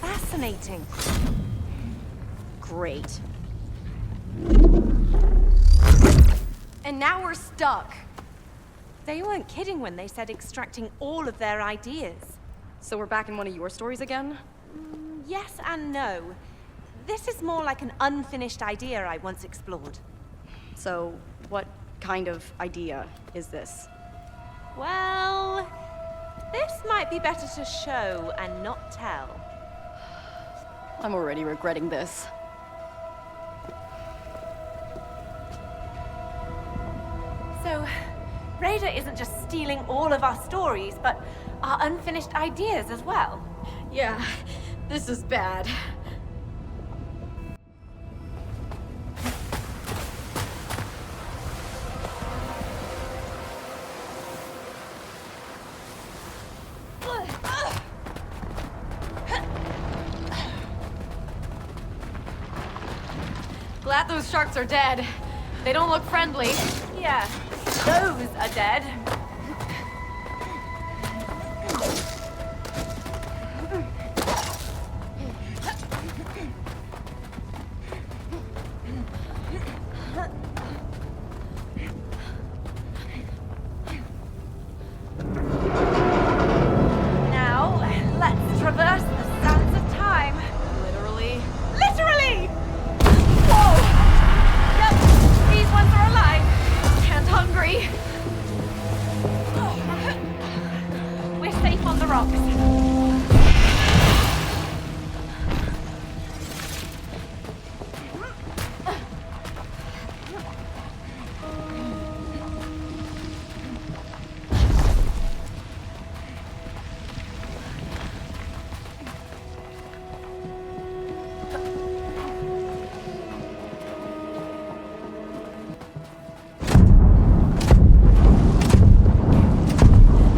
Fascinating. Great. And now we're stuck. They weren't kidding when they said extracting all of their ideas. So we're back in one of your stories again? Yes and no. This is more like an unfinished idea I once explored. So, what kind of idea is this? Well, this might be better to show and not tell. I'm already regretting this. So, Raider isn't just stealing all of our stories, but our unfinished ideas as well. Yeah, this is bad. Glad those sharks are dead. They don't look friendly. Yeah, those are dead. Now, let's traverse the sands of time. Literally. Literally! Whoa! Yep, these ones are alive. And hungry. We're safe on the rocks.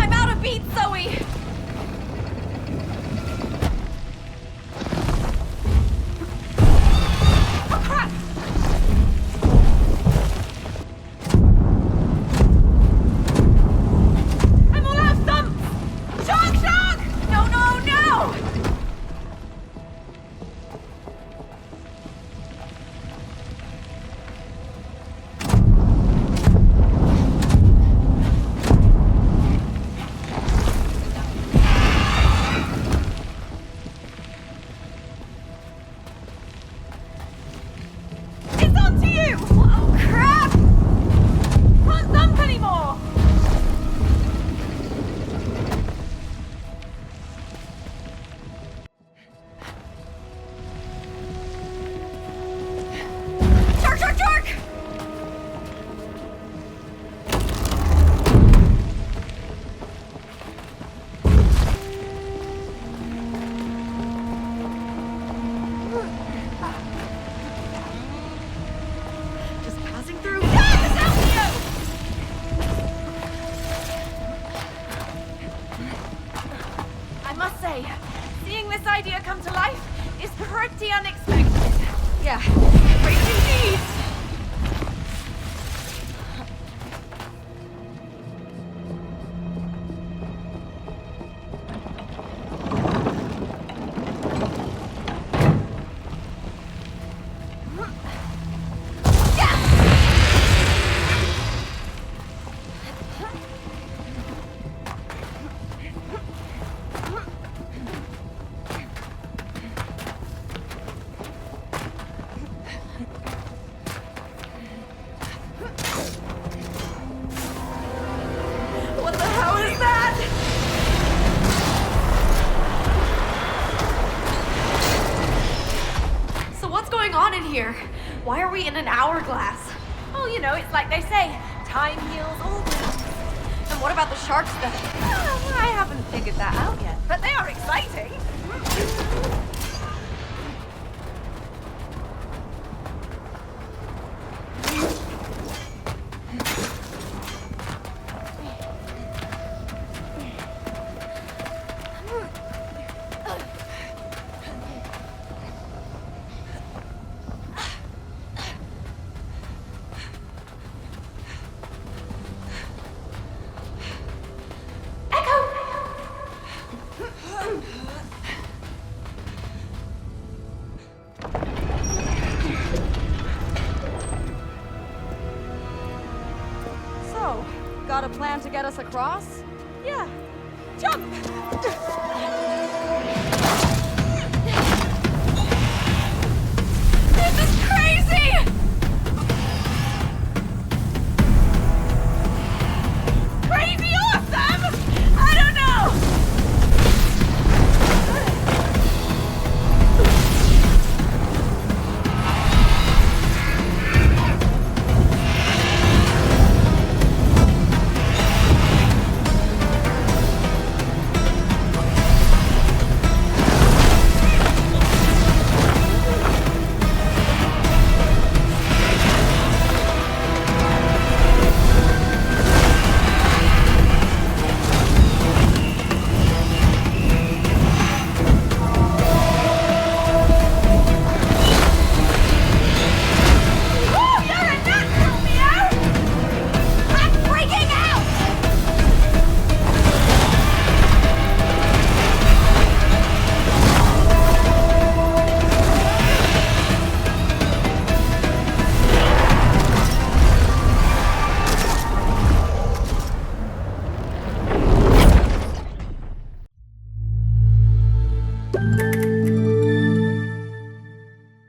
I'm out of beats, Zoe! Oh crap! I'm all out of thumps! Shark! Shark! No, no, no! It's on to you! Oh crap! Can't thump anymore! Shark, shark, shark! Just passing through. I must say, seeing this idea come to life is pretty unexpected. Yeah, great indeed! What the hell is that? So what's going on in here? Why are we in an hourglass? Oh, you know, it's like they say, time heals all wounds. And what about the sharks then? I haven't figured that out yet, but they are exciting. got a plan to get us across? Yeah. Jump!